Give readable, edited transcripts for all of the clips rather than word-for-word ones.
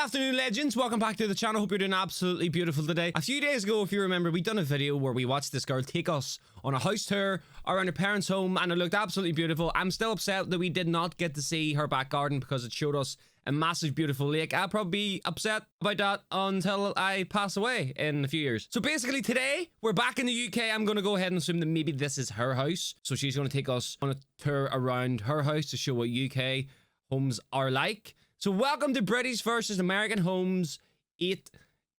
afternoon, legends. Welcome back to the channel. Hope you're doing absolutely beautiful today. A few days ago, if you remember, we done a video where we watched this girl take us on a house tour around her parents' home, and it looked absolutely beautiful. I'm still upset that we did not get to see her back garden because it showed us a massive, beautiful lake. I'll probably be upset about that until I pass away in a few years. So basically today, we're back in the UK. I'm going to go ahead and assume that maybe this is her house. So she's going to take us on a tour around her house to show what UK homes are like. So welcome to British versus American homes, 8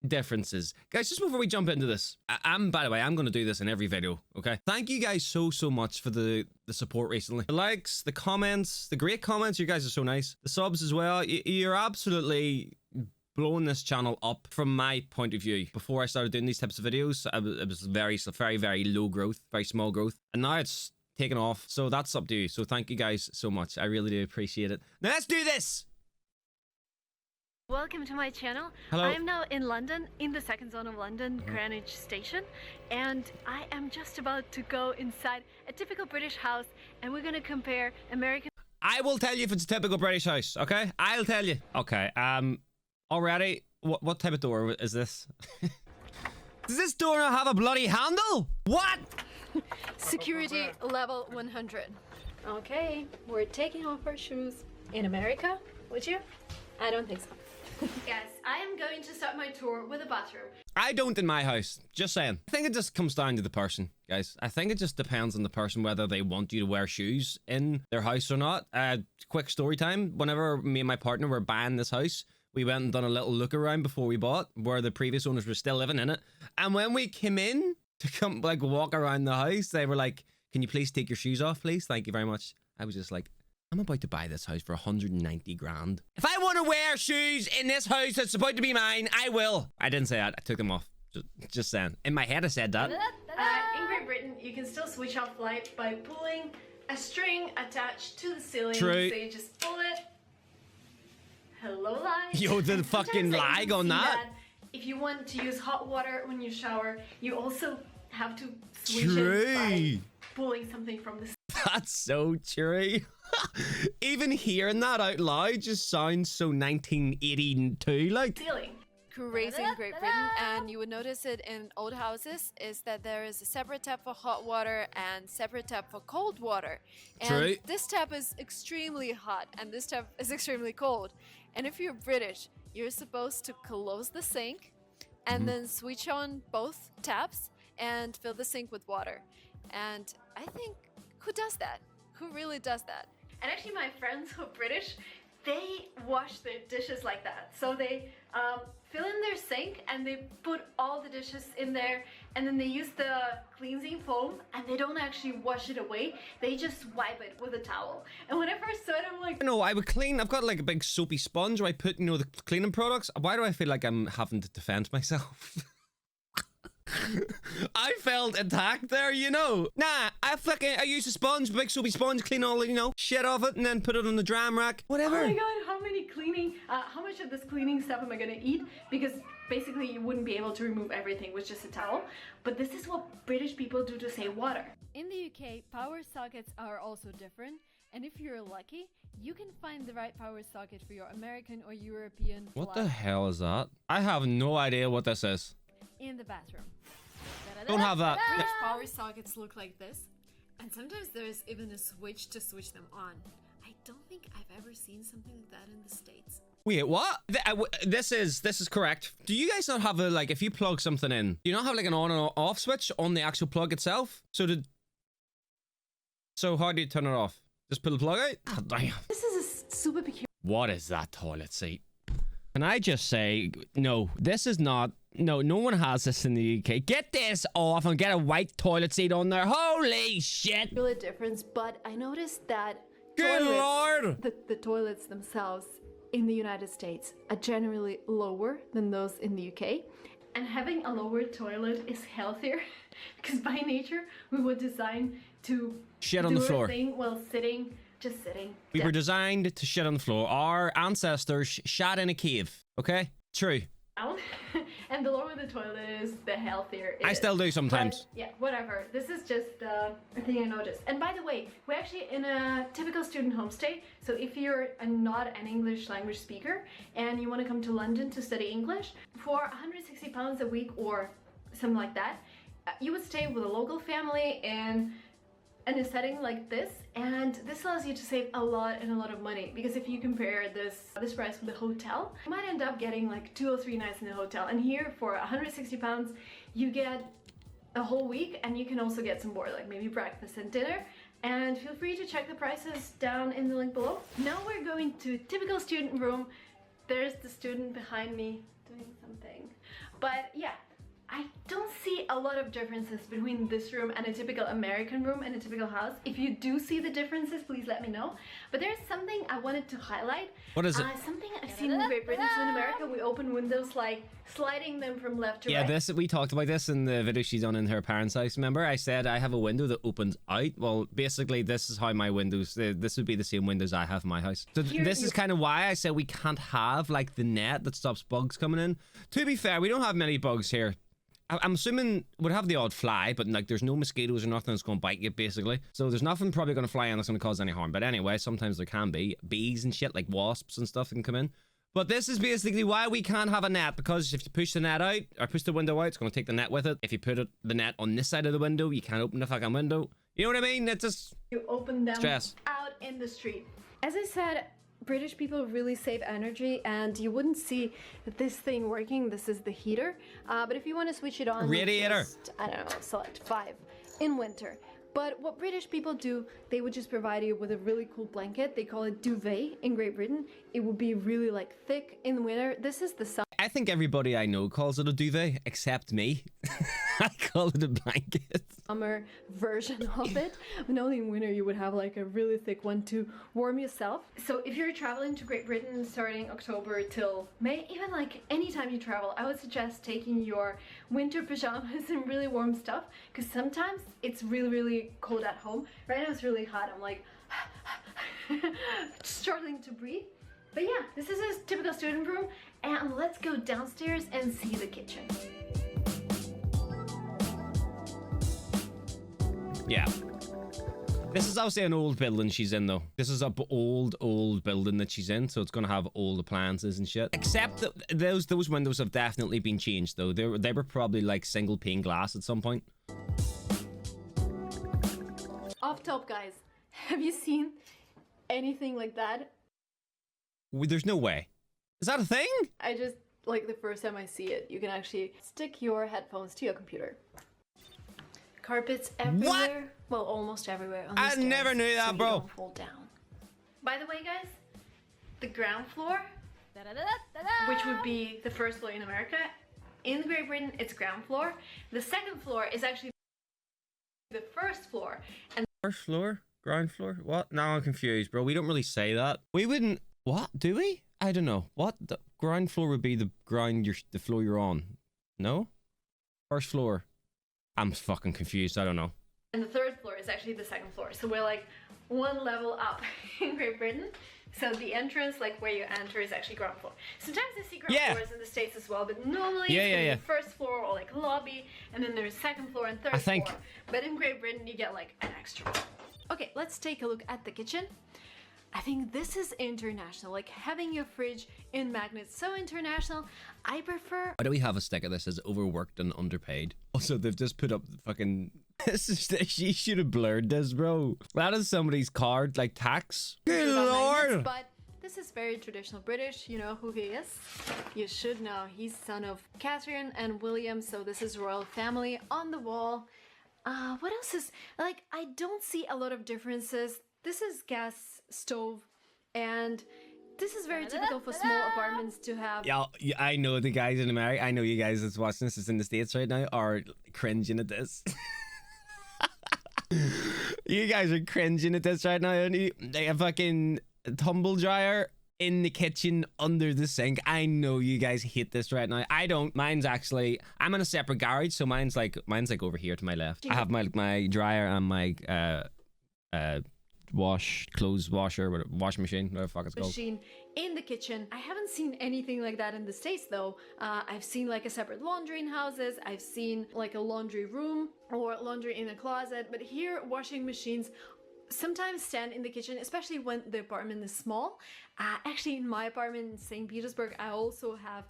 differences. Guys, just before we jump into this, by the way, I'm going to do this in every video, okay? Thank you guys so much for the support recently. The likes, the comments, the great comments. You guys are so nice. The subs as well. You're absolutely blowing this channel up from my point of view. Before I started doing these types of videos, it was very low growth, very small growth. And now it's taken off. So that's up to you. So thank you guys so much. I really do appreciate it. Now let's do this. Welcome to my channel. Hello. I'm now in London, in the second zone of London, Greenwich Station, and I am just about to go inside a typical British house, and we're gonna compare American. I will tell you if it's a typical British house, okay? I'll tell you. Okay, already, what type of door is this? Does this door not have a bloody handle? What? Security level 100. Okay, we're taking off our shoes. In America, would you? I don't think so. Yes, I am going to start my tour with a bathroom. I don't in my house. Just saying. I think it just comes down to the person, guys. I think it just depends on the person whether they want you to wear shoes in their house or not. Quick story time. Whenever me and my partner were buying this house, we went and done a little look around before we bought, where the previous owners were still living in it. And when we came in to walk around the house, they were like, "Can you please take your shoes off, please? Thank you very much." I was just like, I'm about to buy this house for 190 grand. If I want to wear shoes in this house that's about to be mine, I will. I didn't say that. I took them off. Just saying. In my head, I said that. In Great Britain, you can still switch off light by pulling a string attached to the ceiling. True. So you just pull it. Hello, light. Yo, the fucking lag on that. If you want to use hot water when you shower, you also have to switch True. it by pulling something from the That's so true. Even hearing that out loud just sounds so 1982 like. ceiling. Crazy in Great Britain, and you would notice it in old houses, is that there is a separate tap for hot water and separate tap for cold water. And True. this tap is extremely hot and this tap is extremely cold. And if you're British, you're supposed to close the sink and then switch on both taps and fill the sink with water. And I think, who does that? Who really does that? And actually, my friends who are British, they wash their dishes like that. So they fill in their sink and they put all the dishes in there, and then they use the cleansing foam and they don't actually wash it away. They just wipe it with a towel. And when I first saw it, I'm like, No, I would clean. I've got like a big soapy sponge where I put, the cleaning products. Why do I feel like I'm having to defend myself? I felt attacked there, Nah, I use a sponge, big soapy sponge, clean all the, shit off it, and then put it on the dram rack. Whatever. oh my god, how much of this cleaning stuff am I gonna eat? Because basically you wouldn't be able to remove everything with just a towel. But this is what British people do to save water. In the UK, power sockets are also different, and if you're lucky, you can find the right power socket for your American or European What plug the hell is that? I have no idea what this is. in the bathroom. Don't have that. British power sockets look like this, and sometimes there's even a switch to switch them on. I don't think I've ever seen something like that in the States. Wait, what? This is correct. Do you guys not have if you plug something in, do you not have like an on and off switch on the actual plug itself? So how do you turn it off? Just pull the plug out? Oh, damn. This is a super peculiar. What is that toilet seat? Can I just say, no, this is not, no one has this in the UK. Get this off and get a white toilet seat on there. Holy shit. Really difference, but I noticed that Good lord. the toilets themselves in the United States are generally lower than those in the UK. And having a lower toilet is healthier because by nature we were designed to Shit on the floor. Thing while sitting, just sitting. We were designed to shit on the floor. Our ancestors shat in a cave, okay? True. Down. And the lower the toilet is, the healthier it I is. still do sometimes. But, yeah, whatever. This is just a thing I noticed. And by the way, we're actually in a typical student homestay. So if you're not an English language speaker and you want to come to London to study English, for £160 a week or something like that, you would stay with a local family in a setting like this, and this allows you to save a lot of money, because if you compare this price with a hotel, you might end up getting like 2 or 3 nights in a hotel, and here for £160 you get a whole week, and you can also get some more, like maybe breakfast and dinner. And feel free to check the prices down in the link below. Now we're going to typical student room. There's the student behind me doing something, but yeah, I don't see a lot of differences between this room and a typical American room and a typical house. If you do see the differences, please let me know. But there's something I wanted to highlight. What is it? Something I've seen in Great Britain. So in America, we open windows like sliding them from left to right. Yeah, we talked about this in the video she's done in her parents' house. Remember, I said I have a window that opens out. Well, basically, this is how my windows. This would be the same windows I have in my house. So this is kind of why I said we can't have like the net that stops bugs coming in. To be fair, we don't have many bugs here. I'm assuming we'd have the odd fly, but like there's no mosquitoes or nothing that's going to bite you, basically. So there's nothing probably going to fly in that's going to cause any harm. But anyway, sometimes there can be bees and shit, like wasps and stuff that can come in. But this is basically why we can't have a net, because if you push the net out or push the window out, it's going to take the net with it. If you put the net on this side of the window, you can't open the fucking window. You know what I mean? It's just you open them stress out in the street. As I said, British people really save energy, and you wouldn't see this thing working. This is the heater, but if you want to switch it on, Radiator. Just, I don't know, select 5 in winter. But what British people do, they would just provide you with a really cool blanket. They call it duvet in Great Britain. It would be really like thick in the winter. This is the I think everybody I know calls it a duvet, except me. I call it a blanket. summer version of it. But only in winter you would have like a really thick one to warm yourself. So if you're traveling to Great Britain starting October till May, even like anytime you travel, I would suggest taking your winter pajamas and really warm stuff, because sometimes it's really cold at home. Right now it's really hot. I'm like struggling to breathe. But yeah, this is a typical student room, and let's go downstairs and see the kitchen. Yeah. This is obviously an old building she's in, though. This is a old building that she's in, so it's gonna have old appliances and shit. Except that those windows have definitely been changed, though. They were probably like single pane glass at some point. Off top, guys, have you seen anything like that? There's no way. Is that a thing? I just, like, the first time I see it, you can actually stick your headphones to your computer. Carpets everywhere. Well, almost everywhere. On the I stairs, never knew that, so you bro. don't fall down. By the way, guys, the ground floor, which would be the first floor in America, in Great Britain, it's ground floor. The second floor is actually the first floor. And First floor? Ground floor? What? Now I'm confused, bro. We don't really say that. We wouldn't... What? Do we? I don't know. What? The ground floor would be the floor you're on. No? First floor. I'm fucking confused. I don't know. And the third floor is actually the second floor. So we're like one level up in Great Britain. So the entrance, like where you enter, is actually ground floor. Sometimes I see ground floors in the States as well, but normally it's the first floor or like lobby, and then there's second floor and third floor. But in Great Britain, you get like an extra one. Okay, let's take a look at the kitchen. I think this is international, like having your fridge in magnets, so international. I prefer... Why do we have a sticker that says overworked and underpaid? Also, they've just put up the fucking... She should have blurred this, bro. That is somebody's card, like tax. Good lord! But this is very traditional British. You know who he is? You should know. He's son of Catherine and William, so this is royal family on the wall. What else is... Like, I don't see a lot of differences. This is gas stove, and this is very typical for small apartments to have. Yeah, I know the guys in America. I know you guys that's watching this is in the States right now are cringing at this. You guys are cringing at this right now. They have fucking tumble dryer in the kitchen under the sink. I know you guys hate this right now. I don't. Mine's actually, I'm in a separate garage, so mine's like over here to my left. I have my dryer and my clothes washer, washing machine, whatever the fuck it's called. Machine in the kitchen. I haven't seen anything like that in the States though. I've seen like a separate laundry in houses. I've seen like a laundry room or laundry in a closet. But here, washing machines sometimes stand in the kitchen, especially when the apartment is small. Actually, in my apartment in St. Petersburg, I also have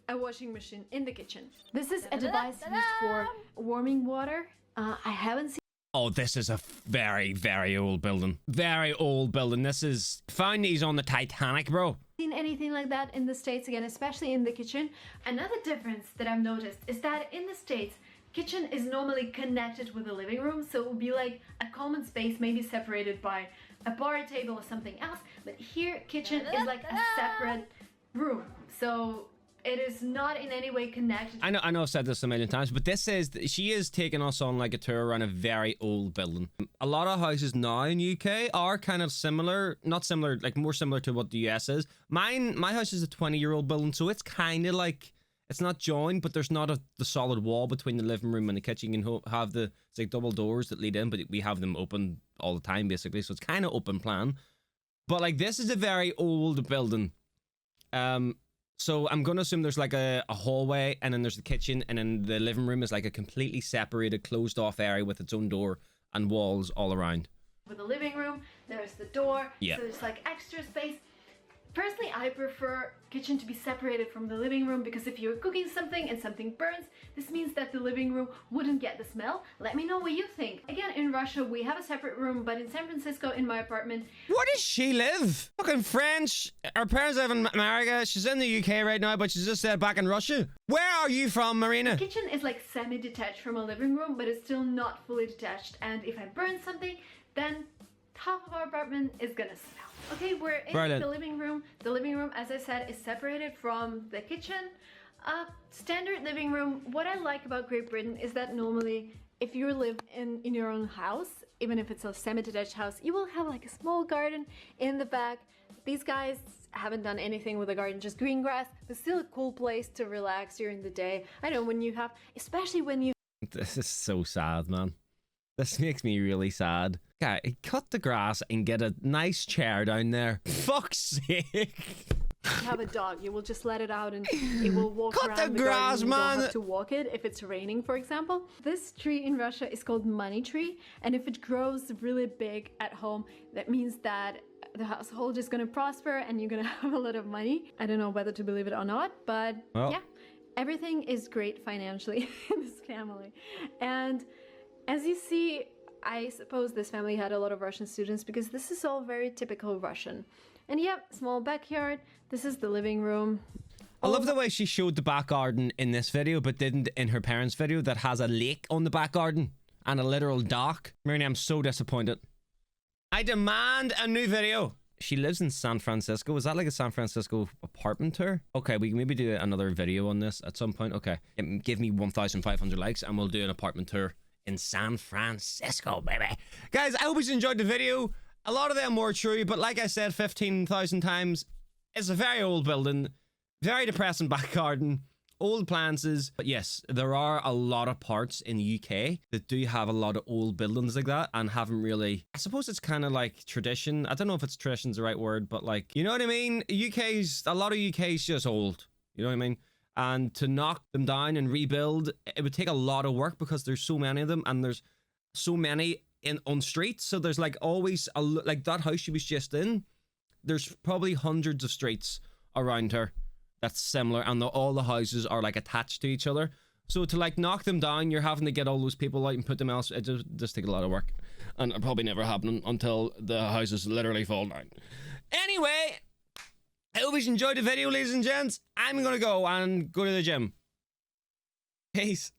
a washing machine in the kitchen. This is a device used for warming water. I haven't seen Oh, this is a very, very old building. Very old building. This is... Found these on the Titanic, bro. anything like that in the States, again, especially in the kitchen. Another difference that I've noticed is that in the States, kitchen is normally connected with the living room, so it will be like a common space, maybe separated by a bar table or something else. But here, kitchen is like a separate room, so it is not in any way connected. I know I've said this a million times, but she is taking us on like a tour around a very old building. A lot of houses now in UK are kind of similar, not similar, like more similar to what the US is. My house is a 20-year-old building, so it's kind of like, it's not joined, but there's not the solid wall between the living room and the kitchen. You can have it's like double doors that lead in, but we have them open all the time basically, so it's kind of open plan. But like, this is a very old building. So I'm going to assume there's like a hallway, and then there's the kitchen, and then the living room is like a completely separated, closed off area with its own door and walls all around. With the living room, there's the door, yeah. So there's like extra space. Personally, I prefer kitchen to be separated from the living room, because if you're cooking something and something burns, this means that the living room wouldn't get the smell. Let me know what you think. Again, in Russia, we have a separate room, but in San Francisco, in my apartment... Where does she live? Fucking French. Her parents live in America. She's in the UK right now, but she's just back in Russia. Where are you from, Marina? The kitchen is like semi-detached from a living room, but it's still not fully detached. And if I burn something, then half of our apartment is gonna smell. Okay, we're in the living room. The living room, as I said, is separated from the kitchen. Standard living room. What I like about Great Britain is that normally, if you live in your own house, even if it's a semi-detached house, you will have like a small garden in the back. These guys haven't done anything with the garden, just green grass, but still a cool place to relax during the day. I know when you have, especially when you... This is so sad, man. This makes me really sad. Guy, cut the grass and get a nice chair down there. Fuck's sake. You have a dog, you will just let it out and it will walk cut around the grass, garden. man. You don't have to walk it if it's raining, for example. This tree in Russia is called money tree, and if it grows really big at home, that means that the household is gonna prosper and you're gonna have a lot of money. I don't know whether to believe it or not, but yeah, everything is great financially in this family. And as you see, I suppose this family had a lot of Russian students, because this is all very typical Russian. And yeah, small backyard. This is the living room. I love the way she showed the back garden in this video, but didn't in her parents' video that has a lake on the back garden and a literal dock. Marina, I'm so disappointed. I demand a new video. She lives in San Francisco. Is that like a San Francisco apartment tour? Okay, we can maybe do another video on this at some point. Okay, give me 1,500 likes and we'll do an apartment tour in San Francisco, baby. Guys, I hope you enjoyed the video. A lot of them were true, but like I said 15,000 times, it's a very old building, very depressing back garden, old appliances. But yes, there are a lot of parts in the UK that do have a lot of old buildings like that and haven't really... I suppose it's kind of like tradition. I don't know if it's tradition's the right word, but like, you know what I mean? A lot of UK's just old. You know what I mean? And to knock them down and rebuild, it would take a lot of work because there's so many of them, and there's so many on streets. So there's like always like that house she was just in. There's probably hundreds of streets around her that's similar, and all the houses are like attached to each other. So to like knock them down, you're having to get all those people out and put them else. It just takes a lot of work, and it'll probably never happen until the houses literally fall down. Anyway, I hope you enjoyed the video, ladies and gents. I'm gonna go to the gym. Peace.